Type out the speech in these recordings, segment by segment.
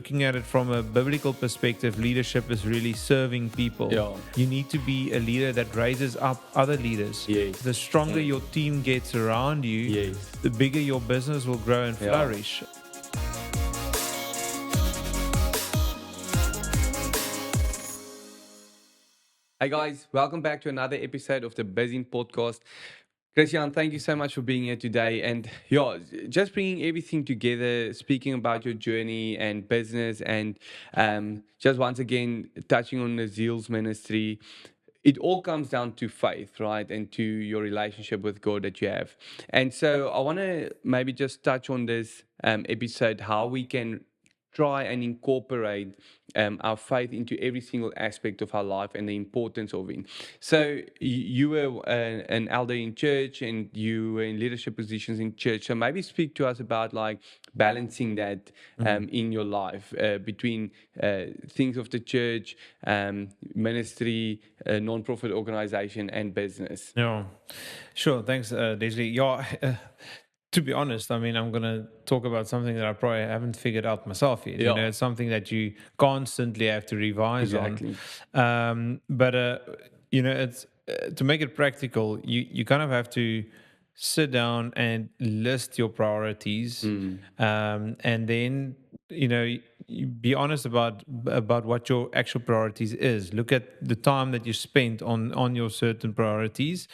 looking at it from a biblical perspective, leadership is really serving people. Yeah. You need to be a leader that raises up other leaders. Yes. The stronger your team gets around you, Yes. the bigger your business will grow and flourish. Hey guys, welcome back to another episode of the Bizzin Podcast. Christiaan, thank you so much for being here today. And just bringing everything together, speaking about your journey and business, and just once again touching on the Zeals ministry. It all comes down to faith, right? And to your relationship with God that you have. And so I want to maybe just touch on this episode, how we can try and incorporate our faith into every single aspect of our life and the importance of it. So you were an elder in church and you were in leadership positions in church. So maybe speak to us about like balancing that in your life between things of the church, ministry, non-profit organization, and business. Yeah, sure. Thanks, Leslie. To be honest, I mean, I'm going to talk about something that I probably haven't figured out myself yet. Yeah. It's something that you constantly have to revise Exactly. on. It's to make it practical, you kind of have to sit down and list your priorities, and then you be honest about what your actual priorities is. Look at the time that you spent on your certain priorities,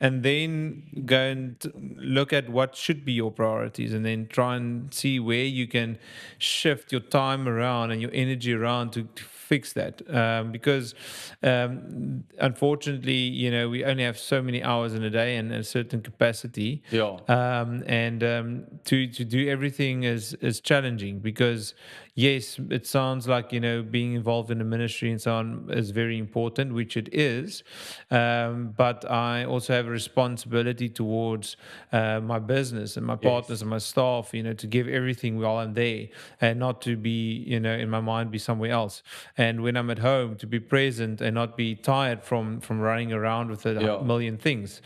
and then go and look at what should be your priorities, and then try and see where you can shift your time around and your energy around to fix that, because unfortunately, we only have so many hours in a day and a certain capacity. To do everything is challenging, because yes, it sounds like being involved in a ministry and so on is very important, which it is, but I also have a responsibility towards my business and my partners and my staff, to give everything while I'm there, and not to be in my mind be somewhere else. And when I'm at home, to be present and not be tired from running around with a million things.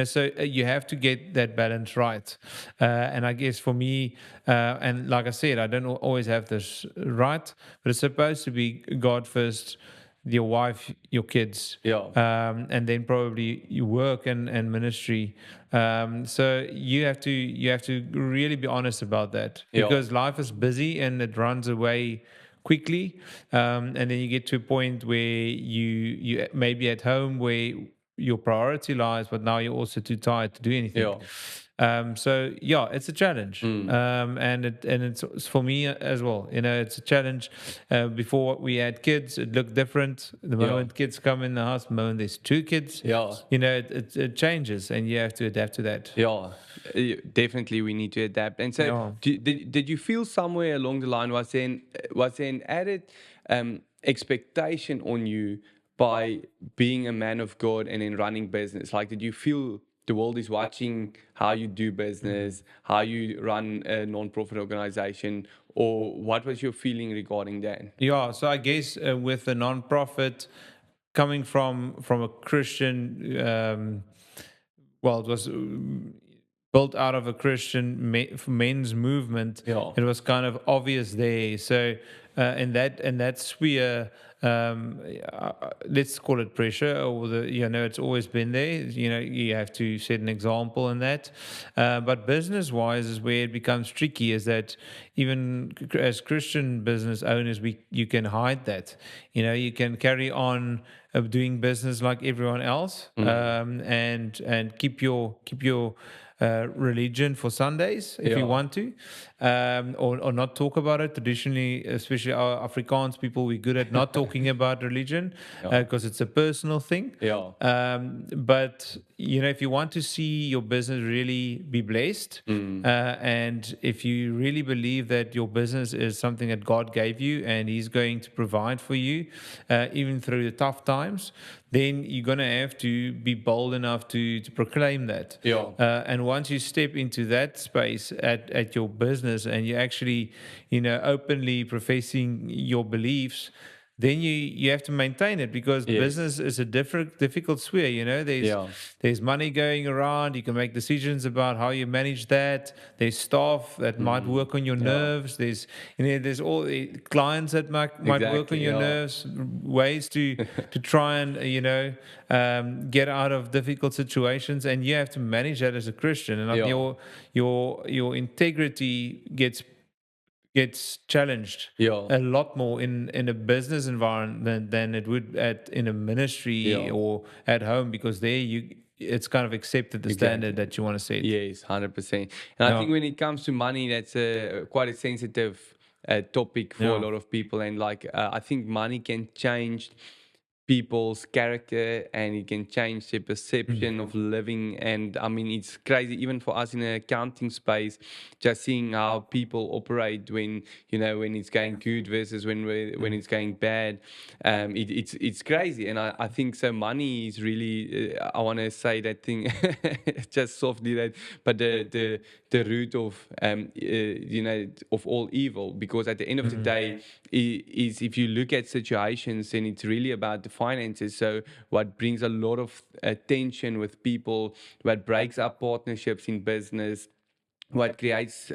So you have to get that balance right. And I guess for me, and like I said, I don't always have this right, but it's supposed to be God first, your wife, your kids, and then probably your work and ministry. So you have to really be honest about that, because life is busy and it runs away quickly, and then you get to a point where you may be at home where your priority lies, but now you're also too tired to do anything. It's a challenge, and it's for me as well. It's a challenge. Before we had kids, it looked different. The moment kids come in the house, the moment there's two kids, it changes, and you have to adapt to that. Definitely we need to adapt. And so did you feel somewhere along the line was there an added expectation on you by being a man of God and in running business? Like, did you feel the world is watching how you do business, how you run a non-profit organization, or what was your feeling regarding that? So I guess with a non-profit, coming from a Christian, it was built out of a Christian men's movement. It was kind of obvious there. So in that sphere, let's call it pressure, or it's always been there. You have to set an example in that. But business-wise is where it becomes tricky. Is that even as Christian business owners, you can hide that. You can carry on doing business like everyone else, and keep your religion for Sundays if you want to, or not talk about it. Traditionally, especially our Afrikaans people, we're good at not talking about religion because it's a personal thing. But if you want to see your business really be blessed, and if you really believe that your business is something that God gave you and He's going to provide for you, even through the tough times, then you're going to have to be bold enough to proclaim that. And once you step into that space at your business, and you actually, openly professing your beliefs, then you have to maintain it, because Yes. business is a difficult sphere. Yeah. There's money going around. You can make decisions about how you manage that. There's staff that might Mm. work on your Yeah. nerves. There's all the clients that might work on Exactly. your Yeah. nerves. Ways to try and get out of difficult situations, and you have to manage that as a Christian. And Yeah. your integrity gets challenged Yeah. a lot more in a business environment than it would in a ministry Yeah. or at home, because there you it's kind of accepted the standard Exactly. that you want to set. Yes, 100%. And I Yeah, think when it comes to money, that's a quite a sensitive topic for a yeah, lot of people. And like, I think money can change people's character and it can change their mm, perception of living. And I mean, it's crazy even for us in the accounting space, just seeing how people operate when when it's going good versus when mm, it's going bad. It's crazy. And I think so money is really I want to say that thing just softly, that but the root of of all evil, because at the end of the mm, day is if you look at situations, then it's really about the finances. So what brings a lot of tension with people, what breaks up partnerships in business, what creates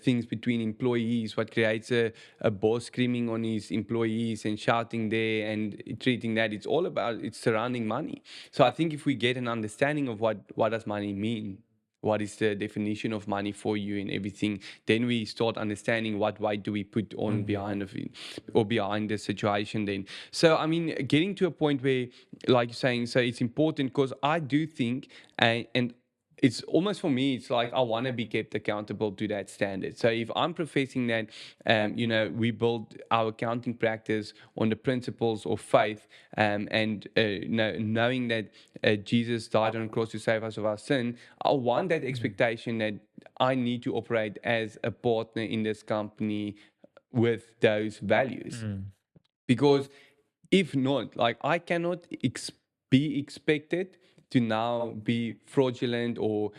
things between employees, what creates a boss screaming on his employees and shouting there and treating that, it's all about, it's surrounding money. So I think if we get an understanding of what does money mean, what is the definition of money for you and everything, then we start understanding what weight do we put on mm, behind of it or behind the situation then. So I mean, getting to a point where, like you're saying, so it's important, because I do think, and it's almost for me, it's like I want to be kept accountable to that standard. So if I'm professing that, we build our accounting practice on the principles of faith, and knowing that Jesus died on the cross to save us of our sin, I want that mm, expectation that I need to operate as a partner in this company with those values. mm, Because if not, like I cannot be expected to now be fraudulent or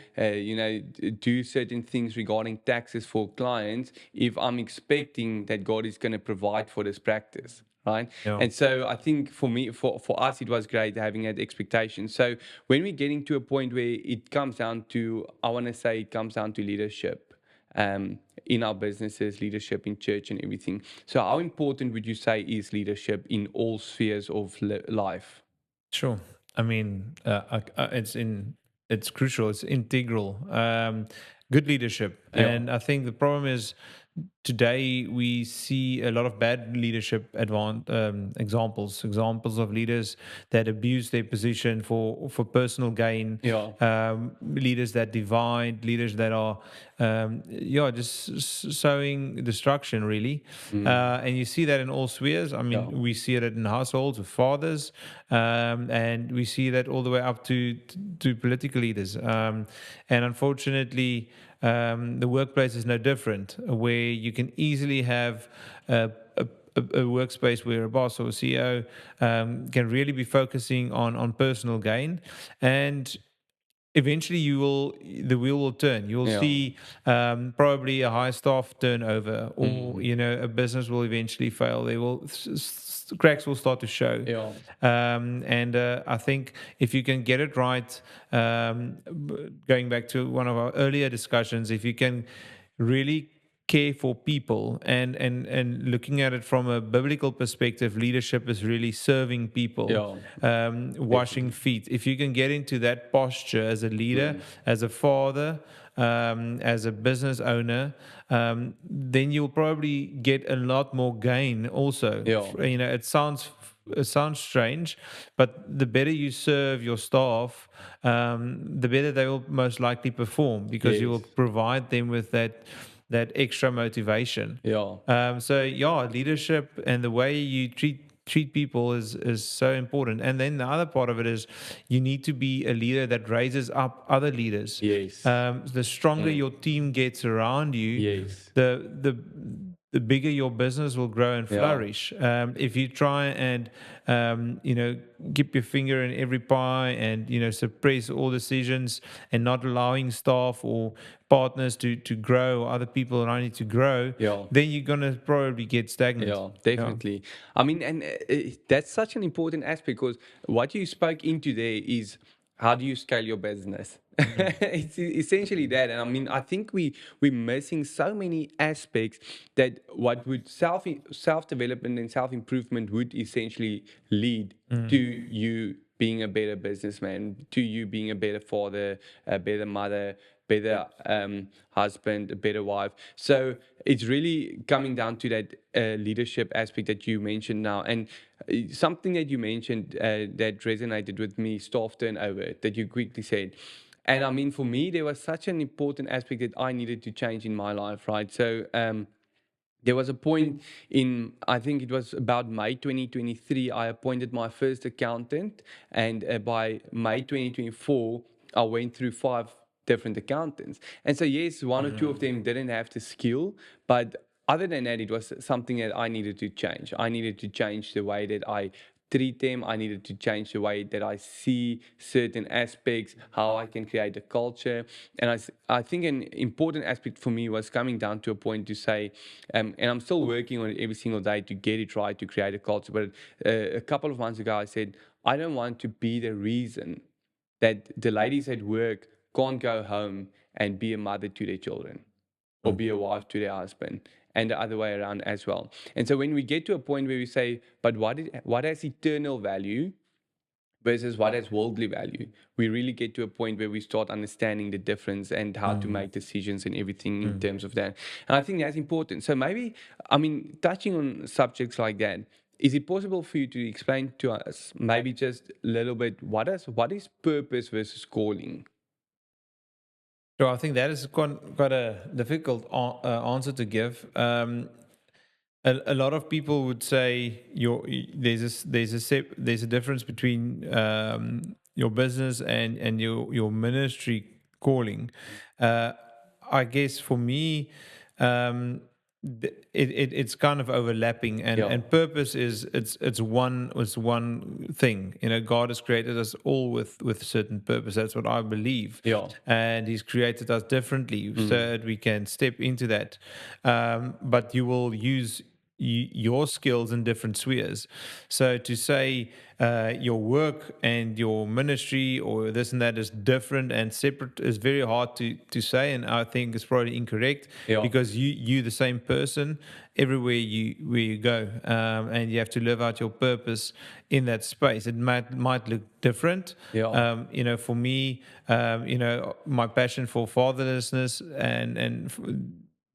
do certain things regarding taxes for clients if I'm expecting that God is going to provide for this practice, right? yeah, And so I think for me, for us, it was great having that expectation. So when we're getting to a point where it comes down to, I want to say it comes down to leadership, in our businesses, leadership in church and everything. So, how important would you say is leadership in all spheres of life? sure. I mean, it's crucial. It's integral. Good leadership, Yeah. and I think the problem is today we see a lot of bad leadership examples of leaders that abuse their position for personal gain, Yeah. leaders that divide, leaders that are just sowing destruction, really. Mm. And you see that in all spheres. I Yeah. mean, we see it in households with fathers, and we see that all the way up to political leaders, and unfortunately the workplace is no different, where you can easily have a workspace where a boss or a CEO can really be focusing on personal gain, and eventually the wheel will turn. You will Yeah. see probably a high staff turnover, or Mm. a business will eventually fail. They will cracks will start to show, Yeah. and I think if you can get it right, going back to one of our earlier discussions, if you can really care for people, and looking at it from a biblical perspective, leadership is really serving people, Yeah. washing Definitely. feet. If you can get into that posture as a leader, Mm. as a father, as a business owner, then you'll probably get a lot more gain also. Yeah. It sounds strange, but the better you serve your staff, the better they will most likely perform, because you will Yes. provide them with that extra motivation. Yeah. So yeah, leadership and the way you treat people is so important. And then the other part of it is you need to be a leader that raises up other leaders. Yes. The stronger Mm. your team gets around you, Yes. the the the bigger your business will grow and Yeah. flourish. If you try and keep your finger in every pie and suppress all decisions and not allowing staff or partners to grow or other people around you to grow, Yeah. then you're gonna probably get stagnant. Yeah, Yeah. definitely. I mean, and that's such an important aspect because what you spoke into there is how do you scale your business? Mm, It's essentially that, and I mean, I think we're missing so many aspects that what would self development and self improvement would essentially lead to mm, you being a better businessman, to you being a better father, a better mother, better husband, a better wife. So it's really coming down to that leadership aspect that you mentioned now. And something that you mentioned that resonated with me, staff turnover, that you quickly said. And I mean, for me, there was such an important aspect that I needed to change in my life, right? So, there was a point in, I think it was about May 2023, I appointed my first accountant. And by May 2024, I went through five different accountants. And so, yes, one or two of them didn't have the skill, but other than that, it was something that I needed to change. I needed to change the way that I treat them. I needed to change the way that I see certain aspects, how I can create a culture. And I think an important aspect for me was coming down to a point to say, and I'm still working on it every single day to get it right, to create a culture. But a couple of months ago, I said, I don't want to be the reason that the ladies at work can't go home and be a mother to their children or mm, be a wife to their husband, and the other way around as well. And so when we get to a point where we say, but what has eternal value versus what has worldly value, we really get to a point where we start understanding the difference and how to mm, make decisions and everything in mm. terms of that. And I think that's important. So maybe, I mean, touching on subjects like that, is it possible for you to explain to us maybe just a little bit what is purpose versus calling? So I think that is quite a difficult answer to give. A lot of people would say there's a difference between your business and your ministry calling. Uh, I guess for me, it's kind of overlapping, Yeah. and purpose is it's one thing. God has created us all with certain purpose. That's what I believe, Yeah. and He's created us differently so Mm. that we can step into that. But you will use your skills in different spheres. So to say your work and your ministry or this and that is different and separate is very hard to say, and I think it's probably incorrect Yeah. because you the same person everywhere you go, and you have to live out your purpose in that space. It might look different. Yeah. For me, my passion for fatherlessness and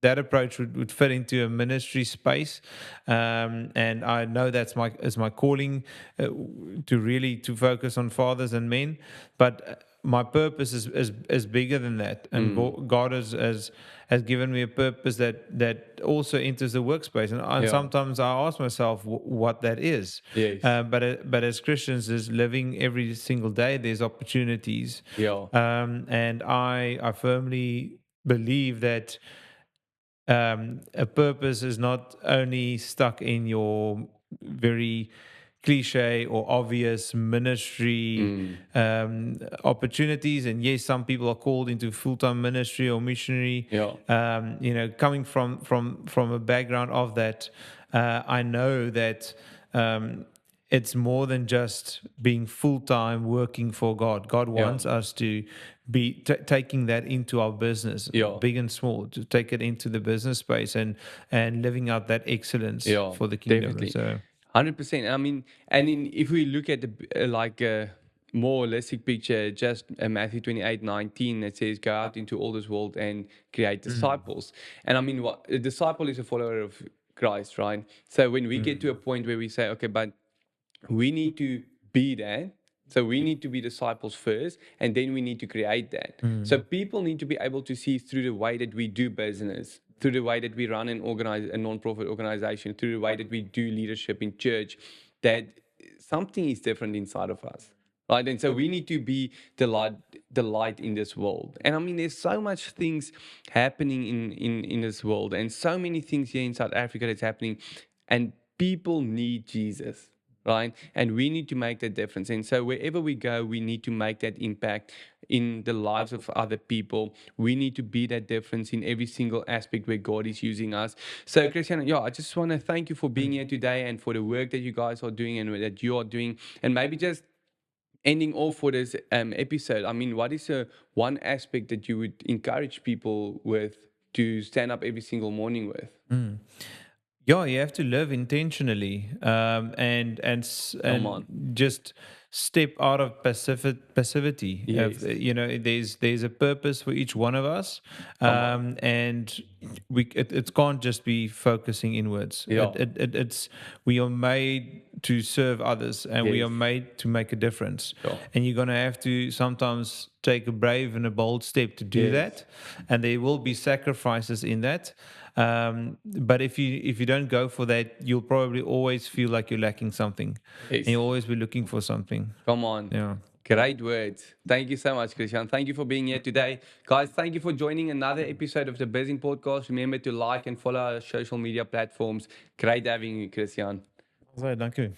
that approach would fit into a ministry space, and I know that's my calling, to really to focus on fathers and men. But my purpose is bigger than that, and Mm. God has given me a purpose that also enters the workspace, and Yeah. sometimes I ask myself what that is. Yes. But as Christians, is living every single day. There's opportunities, Yeah. and I firmly believe that a purpose is not only stuck in your very cliche or obvious ministry Mm. opportunities. And yes, some people are called into full-time ministry or missionary. Yeah. Coming from a background of that, I know that it's more than just being full-time working for God. God Yeah. wants us to be taking that into our business, Yeah. big and small, to take it into the business space and living out that excellence Yeah. for the kingdom. And Definitely. so, 100%. I mean, and if we look at like a more holistic picture, just Matthew 28:19, that says, "Go out into all this world and create mm, disciples." And I mean, what a disciple is a follower of Christ, right? So when we get to a mm, point where we say, "Okay, but we need to be that." So we need to be disciples first, and then we need to create that. So mm, people need to be able to see through the way that we do business, through the way that we run and organize a non-profit organization, through the way that we do leadership in church, that something is different inside of us, right? And so we need to be the light in this world. And I mean, there's so much things happening in this world, and so many things here in South Africa that's happening, and people need Jesus, right? And we need to make that difference. And so wherever we go, we need to make that impact in the lives of other people. We need to be that difference in every single aspect where God is using us. So, Christiaan, yeah, I just want to thank you for being here today and for the work that you guys are doing and that you are doing. And maybe just ending off for this episode, I mean, what is one aspect that you would encourage people with to stand up every single morning with? Yeah, you have to live intentionally, Come and on. just step out of passivity. Yes. There's a purpose for each one of us, Come on. and it can't just be focusing inwards. Yeah. It's we are made to serve others, and we Yes. are made to make a difference. Sure. And you're gonna have to sometimes take a brave and a bold step to do Yes. that, and there will be sacrifices in that. But if you don't go for that, you'll probably always feel like you're lacking something, and Yes. you'll always be looking for something. Come on. Yeah. Great words. Thank you so much, Christiaan. Thank you for being here today. Guys, thank you for joining another episode of the Bizzin Podcast. Remember to like and follow our social media platforms. Great having you, Christiaan. So, dank u.